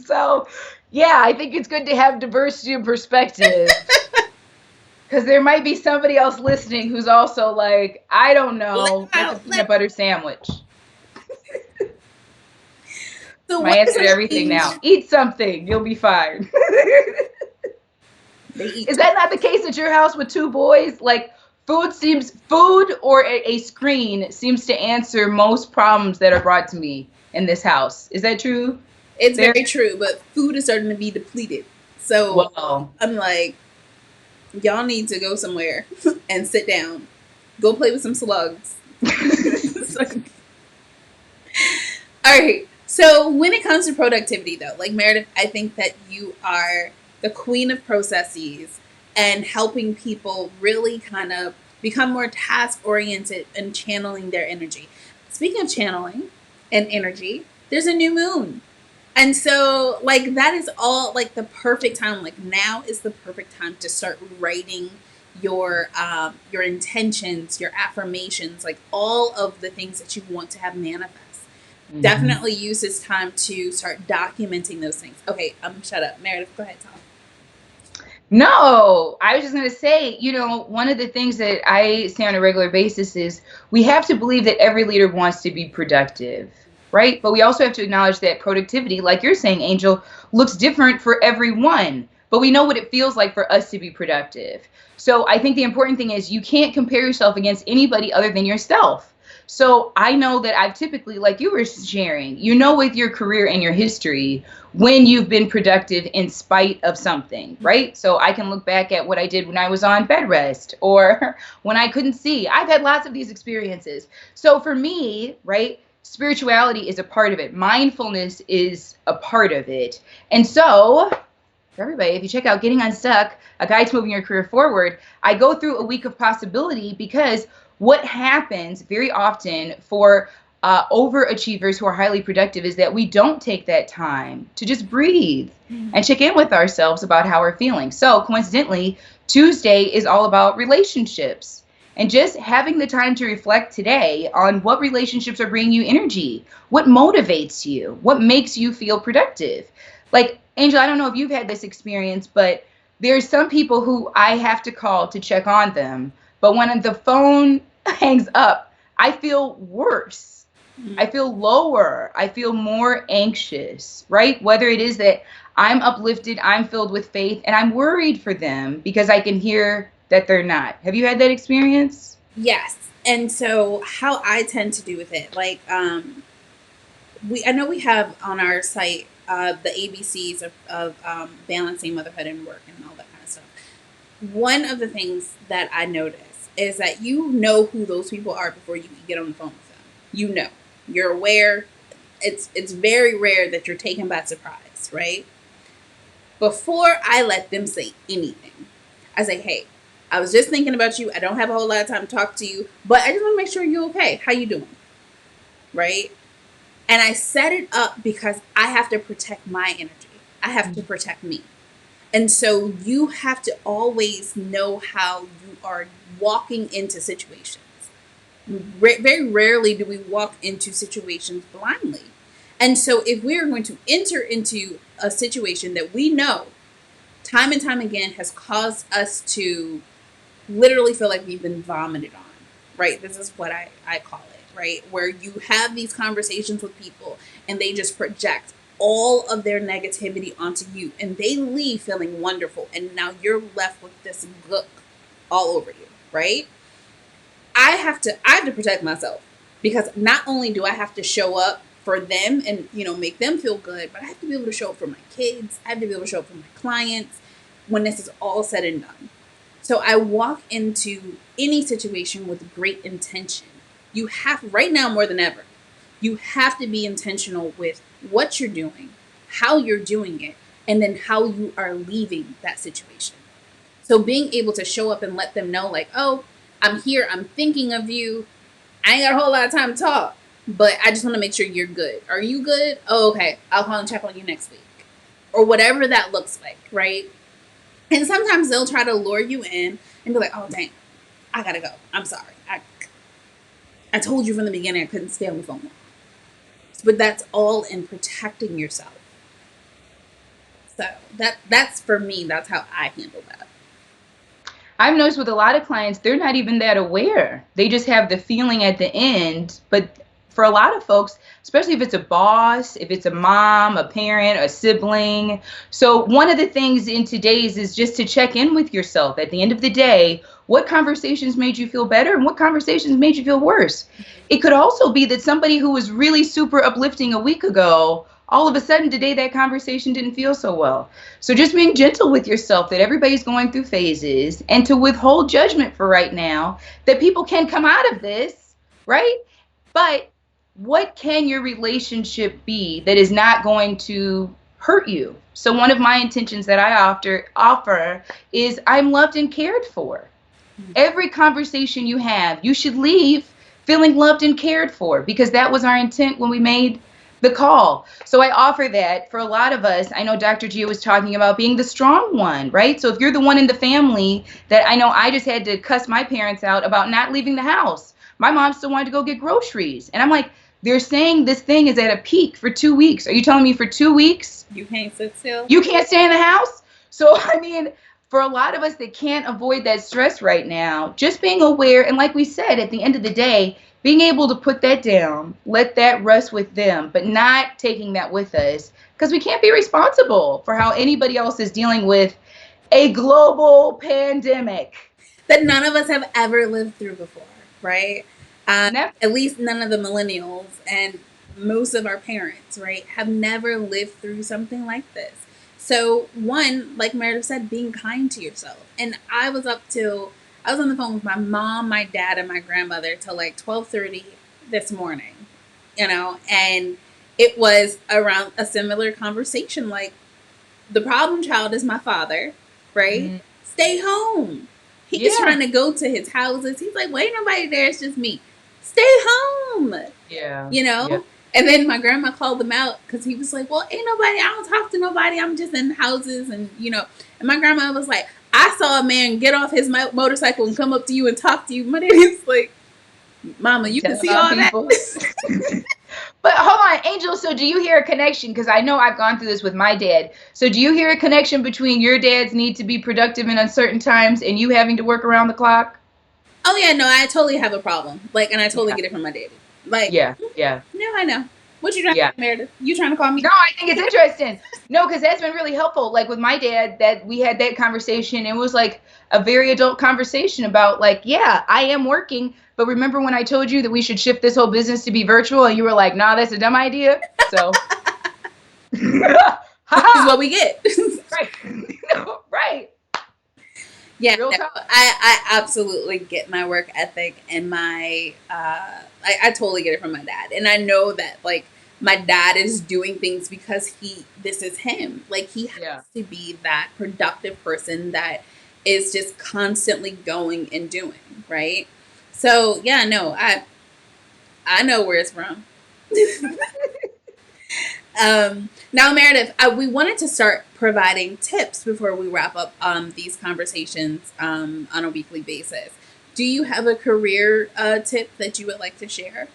So, yeah, I think it's good to have diversity of perspective. Because there might be somebody else listening who's also like, I don't know, make a peanut butter sandwich. So my answer to everything now: eat something, you'll be fine. Is that not the case at your house with two boys? Like, food or a screen seems to answer most problems that are brought to me in this house. Is that true? It's very true, but food is starting to be depleted. So I'm like, y'all need to go somewhere and sit down. Go play with some slugs. All right. So when it comes to productivity, though, like Meredith, I think that you are the queen of processes and helping people really kind of become more task-oriented and channeling their energy. Speaking of channeling and energy, there's a new moon. And so, like, that is all, like, the perfect time. Like, now is the perfect time to start writing your intentions, your affirmations, like, all of the things that you want to have manifest. Mm-hmm. Definitely use this time to start documenting those things. Okay, shut up. Meredith, go ahead, Tom. No, I was just going to say, you know, one of the things that I say on a regular basis is we have to believe that every leader wants to be productive. Right? But we also have to acknowledge that productivity, like you're saying, Angel, looks different for everyone. But we know what it feels like for us to be productive. So I think the important thing is you can't compare yourself against anybody other than yourself. So I know that I've typically, like you were sharing, you know, with your career and your history, when you've been productive in spite of something, right? So I can look back at what I did when I was on bed rest or when I couldn't see. I've had lots of these experiences. So for me, right, spirituality is a part of it. Mindfulness is a part of it. And so, for everybody, if you check out Getting Unstuck, A Guide to Moving Your Career Forward, I go through a week of possibility because what happens very often for overachievers who are highly productive is that we don't take that time to just breathe and check in with ourselves about how we're feeling. So, coincidentally, Tuesday is all about relationships. And just having the time to reflect today on what relationships are bringing you energy, what motivates you, what makes you feel productive. Like, Angel, I don't know if you've had this experience, but there's some people who I have to call to check on them. But when the phone hangs up, I feel worse. I feel lower. I feel more anxious, right? Whether it is that I'm uplifted, I'm filled with faith, and I'm worried for them because I can hear that they're not. Have you had that experience? Yes. And so how I tend to do with it, like, I know we have on our site the ABCs of balancing motherhood and work and all that kind of stuff. One of the things that I notice is that you know who those people are before you get on the phone with them. You know. You're aware. It's very rare that you're taken by surprise, right? before I let them say anything. I say, hey, I was just thinking about you. I don't have a whole lot of time to talk to you, but I just want to make sure you're okay. How you doing? Right? And I set it up because I have to protect my energy. I have to protect me. And so you have to always know how you are walking into situations. Very rarely do we walk into situations blindly. And so if we are going to enter into a situation that we know time and time again has caused us to literally feel like we've been vomited on, right? This is what I call it, right? Where you have these conversations with people and they just project all of their negativity onto you and they leave feeling wonderful. And now you're left with this gook all over you, right? I have to protect myself because not only do I have to show up for them and make them feel good, but I have to be able to show up for my kids. I have to be able to show up for my clients when this is all said and done. So I walk into any situation with great intention. You have, right now more than ever, you have to be intentional with what you're doing, how you're doing it, and then how you are leaving that situation. So being able to show up and let them know, like, oh, I'm here, I'm thinking of you. I ain't got a whole lot of time to talk, but I just want to make sure you're good. Are you good? Oh, okay. I'll call and check on you next week. Or whatever that looks like, right? And sometimes they'll try to lure you in and be like, oh, dang, I gotta go. I'm sorry. I told you from the beginning I couldn't stay on the phone long. But that's all in protecting yourself. So that's for me, that's how I handle that. I've noticed with a lot of clients, they're not even that aware. They just have the feeling at the end. But for a lot of folks, especially if it's a boss, if it's a mom, a parent, a sibling. So one of the things in today's is just to check in with yourself at the end of the day. What conversations made you feel better and what conversations made you feel worse? It could also be that somebody who was really super uplifting a week ago, all of a sudden today that conversation didn't feel so well. So just being gentle with yourself that everybody's going through phases and to withhold judgment for right now, that people can come out of this, right? But what can your relationship be that is not going to hurt you? So one of my intentions that I offer is I'm loved and cared for. Every conversation you have, you should leave feeling loved and cared for because that was our intent when we made the call. So I offer that for a lot of us. I know Dr. Gia was talking about being the strong one, right? So if you're the one in the family that I know I just had to cuss my parents out about not leaving the house. My mom still wanted to go get groceries. And I'm like, they're saying this thing is at a peak for 2 weeks. Are you telling me for 2 weeks? You can't sit still? You can't stay in the house? So, I mean, for a lot of us that can't avoid that stress right now, just being aware. And like we said, at the end of the day, being able to put that down, let that rest with them, but not taking that with us because we can't be responsible for how anybody else is dealing with a global pandemic that none of us have ever lived through before, right? At least none of the millennials and most of our parents, right, have never lived through something like this. So one, like Meredith said, being kind to yourself. And I was on the phone with my mom, my dad, and my grandmother till like 12:30 this morning, and it was around a similar conversation. Like, the problem child is my father, right? Mm-hmm. Stay home. He's trying to go to his houses. He's like, well, ain't nobody there. It's just me. Stay home. Yeah. Yeah. And then my grandma called him out because he was like, well, ain't nobody. I don't talk to nobody. I'm just in houses. And, and my grandma was like, I saw a man get off his motorcycle and come up to you and talk to you. My daddy's like, Mama, you can see all people. That. But hold on, Angel, so do you hear a connection? Because I know I've gone through this with my dad. So do you hear a connection between your dad's need to be productive in uncertain times and you having to work around the clock? Oh, yeah, no, I totally have a problem. And I totally get it from my daddy. Yeah. No, I know. What you trying to do, Meredith? You trying to call me? No, I think it's interesting. No, because that's been really helpful. Like with my dad, that we had that conversation. It was like a very adult conversation about yeah, I am working. But remember when I told you that we should shift this whole business to be virtual and you were like, nah, that's a dumb idea. So this is what we get. Right. Right. Yeah, no, I absolutely get my work ethic and my I totally get it from my dad. And I know that my dad is doing things because this is him. Like, he has Yeah. to be that productive person that is just constantly going and doing, right? So yeah, no, I know where it's from. Now, Meredith, we wanted to start providing tips before we wrap up these conversations on a weekly basis. Do you have a career tip that you would like to share?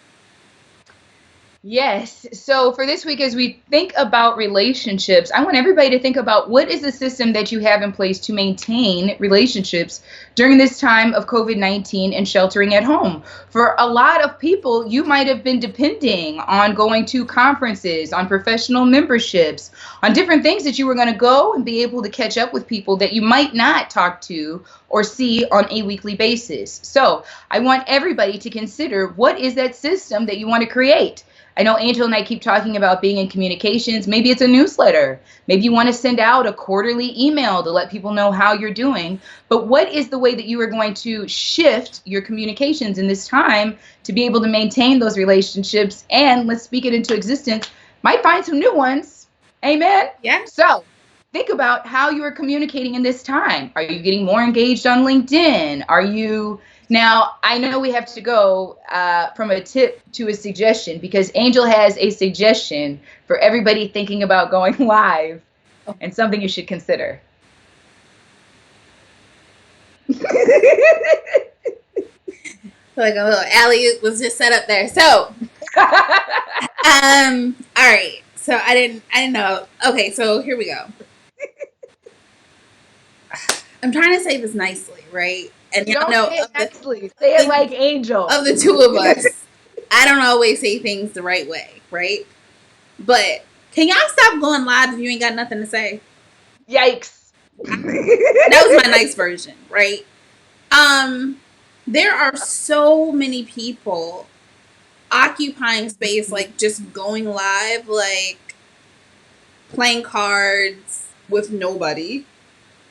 Yes. So for this week, as we think about relationships, I want everybody to think about what is the system that you have in place to maintain relationships during this time of COVID-19 and sheltering at home. For a lot of people, you might have been depending on going to conferences, on professional memberships, on different things that you were going to go and be able to catch up with people that you might not talk to or see on a weekly basis. So I want everybody to consider, what is that system that you want to create? I know Angel and I keep talking about being in communications. Maybe it's a newsletter. Maybe you want to send out a quarterly email to let people know how you're doing. But what is the way that you are going to shift your communications in this time to be able to maintain those relationships and, let's speak it into existence, might find some new ones. Amen? Yeah. So think about how you are communicating in this time. Are you getting more engaged on LinkedIn? Are you... Now, I know we have to go from a tip to a suggestion, because Angel has a suggestion for everybody thinking about going live, and something you should consider. Like a little alley-oop was just set up there. So, all right. So I didn't know. Okay, so here we go. I'm trying to say this nicely, right? And y'all know, say it nicely. Say it like Angel. Of the two of us, I don't always say things the right way, right? But can y'all stop going live if you ain't got nothing to say? Yikes. That was my nice version, right? There are so many people occupying space, like just going live, like playing cards with nobody,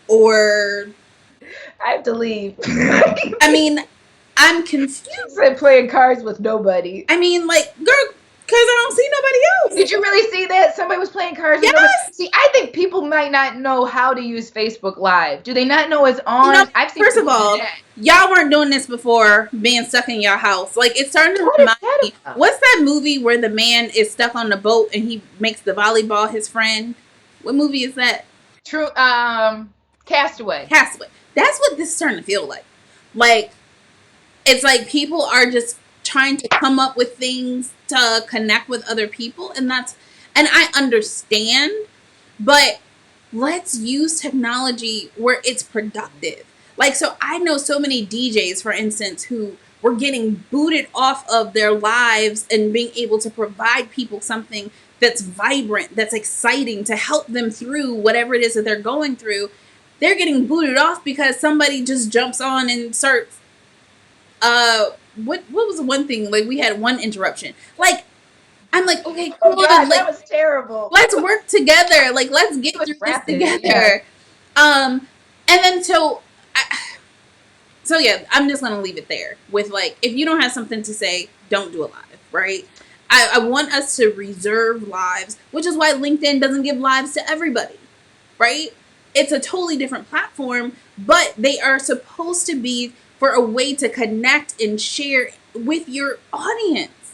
or I have to leave. I mean, I'm confused. Said playing cards with nobody. I mean, like, girl, because I don't see nobody else. Did you really see that? Somebody was playing cards with nobody? See, I think people might not know how to use Facebook Live. Do they not know it's on? You know, first of all, y'all weren't doing this before being stuck in your house. Like, it's starting to remind me. What's that movie where the man is stuck on the boat and he makes the volleyball his friend? What movie is that? True. Castaway. Castaway. That's what this is starting to feel like. Like, it's like people are just trying to come up with things to connect with other people, and I understand, but let's use technology where it's productive. Like, so I know so many DJs, for instance, who were getting booted off of their lives and being able to provide people something that's vibrant, that's exciting, to help them through whatever it is that they're going through. They're getting booted off because somebody just jumps on and starts what was the one thing? Like, we had one interruption. Like, I'm like, okay, come on, like, that was terrible. Let's work together. Like, let's get through this together. Yeah. And then so yeah, I'm just gonna leave it there with, like, if you don't have something to say, don't do a live, right? I want us to reserve lives, which is why LinkedIn doesn't give lives to everybody, right? It's a totally different platform, but they are supposed to be for a way to connect and share with your audience.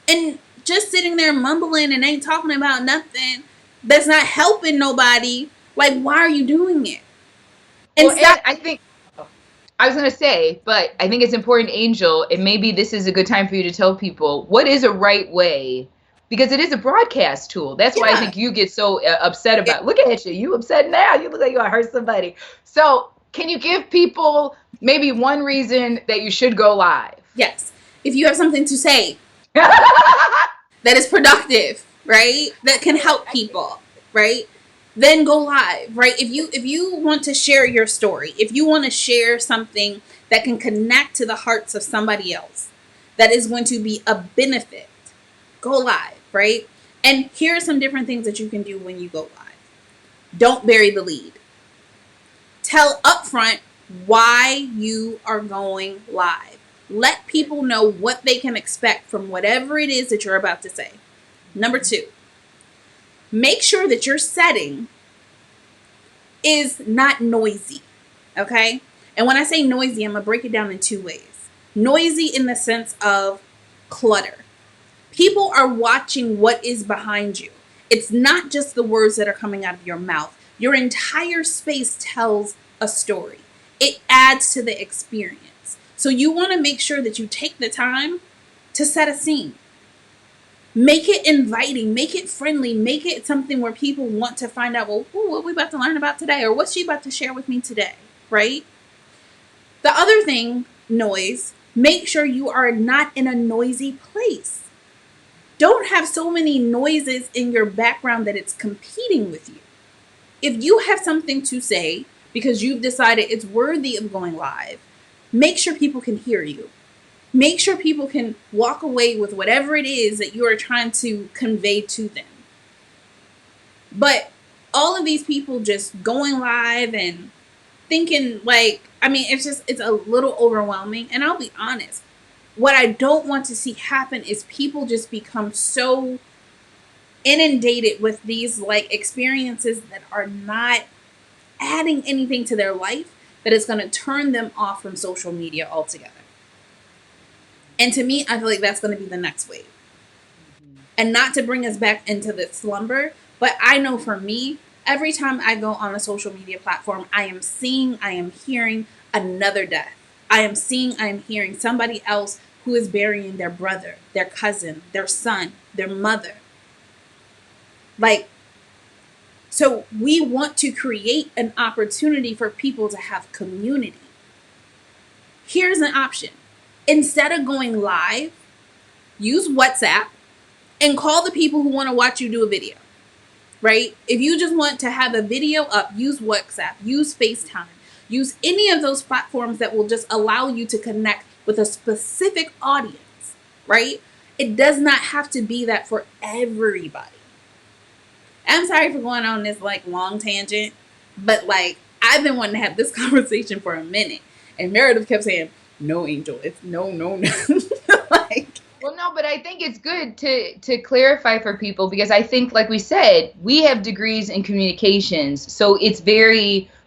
And just sitting there mumbling and ain't talking about nothing that's not helping nobody, like, why are you doing it? And, well, and I think I was going to say, but I think it's important, Angel, and maybe this is a good time for you to tell people what is a right way, because it is a broadcast tool. That's why I think you get so upset about it. Look at you. You upset now. You look like you want to hurt somebody. So can you give people maybe one reason that you should go live? Yes. If you have something to say that is productive, right? That can help people, right? Then go live, right? If you want to share your story, if you want to share something that can connect to the hearts of somebody else, that is going to be a benefit, go live, right? And here are some different things that you can do when you go live. Don't bury the lead. Tell upfront why you are going live. Let people know what they can expect from whatever it is that you're about to say. Number two, make sure that your setting is not noisy. Okay? And when I say noisy, I'm going to break it down in two ways. Noisy in the sense of clutter. People are watching what is behind you. It's not just the words that are coming out of your mouth. Your entire space tells a story. It adds to the experience. So you want to make sure that you take the time to set a scene. Make it inviting, make it friendly, make it something where people want to find out, well, what are we about to learn about today? Or what's she about to share with me today, right? The other thing, noise, make sure you are not in a noisy place. Don't have so many noises in your background that it's competing with you. If you have something to say because you've decided it's worthy of going live, make sure people can hear you. Make sure people can walk away with whatever it is that you are trying to convey to them. But all of these people just going live and thinking it's a little overwhelming. And I'll be honest, what I don't want to see happen is people just become so inundated with these experiences that are not adding anything to their life that is going to turn them off from social media altogether. And to me, I feel like that's going to be the next wave. And not to bring us back into the slumber, but I know for me, every time I go on a social media platform, I am seeing, I am hearing another death. I am seeing, I am hearing somebody else who is burying their brother, their cousin, their son, their mother. So we want to create an opportunity for people to have community. Here's an option. Instead of going live, use WhatsApp and call the people who want to watch you do a video, right? If you just want to have a video up, use WhatsApp, use FaceTime, use any of those platforms that will just allow you to connect with a specific audience, right? It does not have to be that for everybody. I'm sorry for going on this long tangent, but I've been wanting to have this conversation for a minute. And Meredith kept saying, no, Angel, it's no. Well, no, but I think it's good to clarify for people, because I think, like we said, we have degrees in communications. So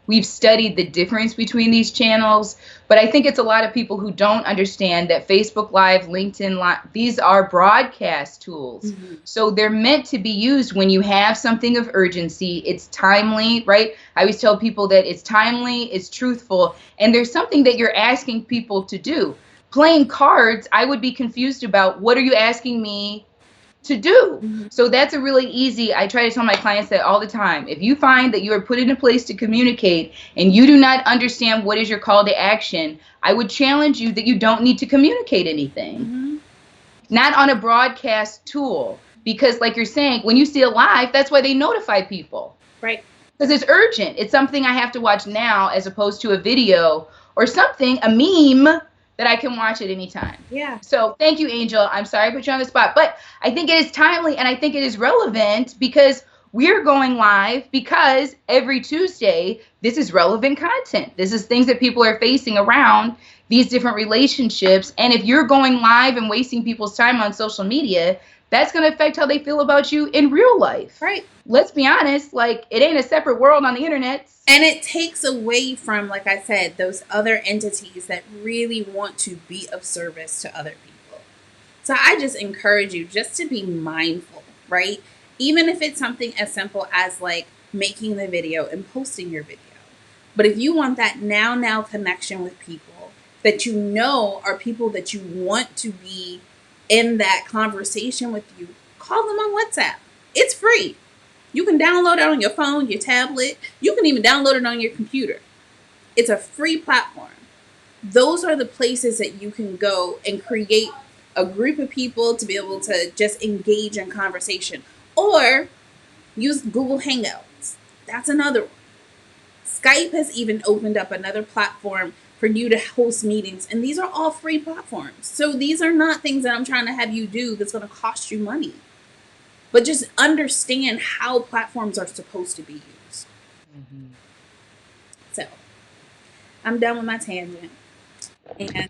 we've studied the difference between these channels. But I think it's a lot of people who don't understand that Facebook Live, LinkedIn Live, these are broadcast tools. Mm-hmm. So they're meant to be used when you have something of urgency. It's timely, right? I always tell people that it's timely, it's truthful, and there's something that you're asking people to do. Playing cards, I would be confused about, what are you asking me to do? Mm-hmm. So that's a really easy, I try to tell my clients that all the time. If you find that you are put in a place to communicate and you do not understand what is your call to action, I would challenge you that you don't need to communicate anything. Mm-hmm. Not on a broadcast tool. Because like you're saying, when you see it live, that's why they notify people. Right. Because it's urgent. It's something I have to watch now, as opposed to a video or something, a meme, that I can watch at any time. Yeah. So thank you, Angel. I'm sorry I put you on the spot, but I think it is timely and I think it is relevant, because we're going live because every Tuesday, this is relevant content. This is things that people are facing around these different relationships. And if you're going live and wasting people's time on social media, that's going to affect how they feel about you in real life. Right. Let's be honest, it ain't a separate world on the internet. And it takes away from, like I said, those other entities that really want to be of service to other people. So I just encourage you just to be mindful, right? Even if it's something as simple as making the video and posting your video. But if you want that now connection with people that you know are people that you want to be in that conversation with you, call them on WhatsApp. It's free. You can download it on your phone, your tablet. You can even download it on your computer. It's a free platform. Those are the places that you can go and create a group of people to be able to just engage in conversation. Or use Google Hangouts. That's another one. Skype has even opened up another platform for you to host meetings. And these are all free platforms. So these are not things that I'm trying to have you do that's going to cost you money. But just understand how platforms are supposed to be used. Mm-hmm. So, I'm done with my tangent.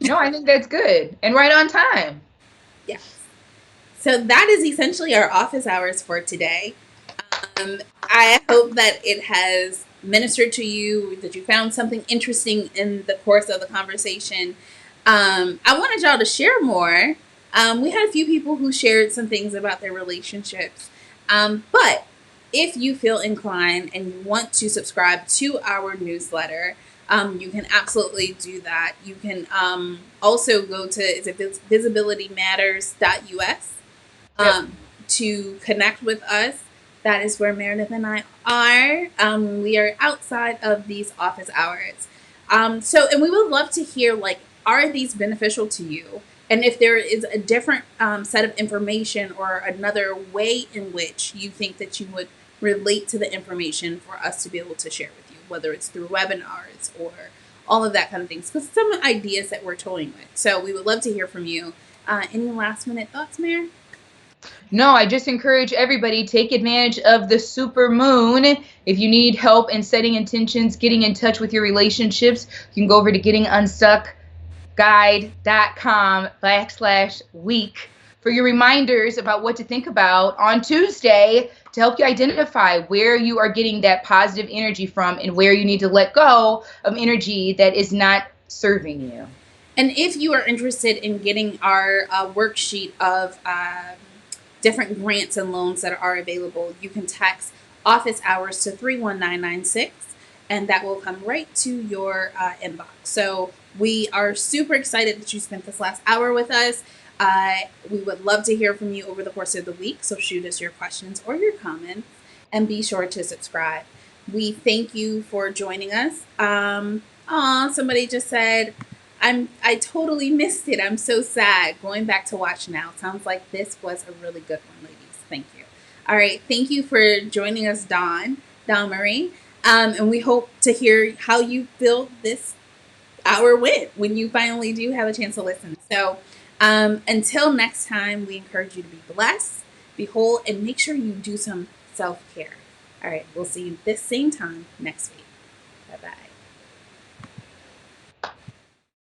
No, I think that's good. And right on time. Yes. So that is essentially our office hours for today. I hope that it has ministered to you, that you found something interesting in the course of the conversation. I wanted y'all to share more. We had a few people who shared some things about their relationships. But if you feel inclined and you want to subscribe to our newsletter, you can absolutely do that. You can also go to visibilitymatters.us Yep. to connect with us. That is where Meredith and I are. We are outside of these office hours. And we would love to hear, like, are these beneficial to you? And if there is a different set of information or another way in which you think that you would relate to the information for us to be able to share with you, whether it's through webinars or all of that kind of things, because some ideas that we're toying with. So we would love to hear from you. Any last minute thoughts, Mare? No, I just encourage everybody, take advantage of the super moon. If you need help in setting intentions, getting in touch with your relationships, you can go over to gettingunstuckguide.com/week for your reminders about what to think about on Tuesday to help you identify where you are getting that positive energy from and where you need to let go of energy that is not serving you. And if you are interested in getting our worksheet of different grants and loans that are available, you can text office hours to 31996, and that will come right to your inbox. So we are super excited that you spent this last hour with us. We would love to hear from you over the course of the week, so shoot us your questions or your comments, and be sure to subscribe. We thank you for joining us. Somebody just said, I totally missed it. I'm so sad. Going back to watch now. Sounds like this was a really good one, ladies. Thank you. All right. Thank you for joining us, Dawn Marie. And we hope to hear how you feel this hour went when you finally do have a chance to listen. So until next time, we encourage you to be blessed, be whole, and make sure you do some self-care. All right. We'll see you this same time next week. Bye-bye.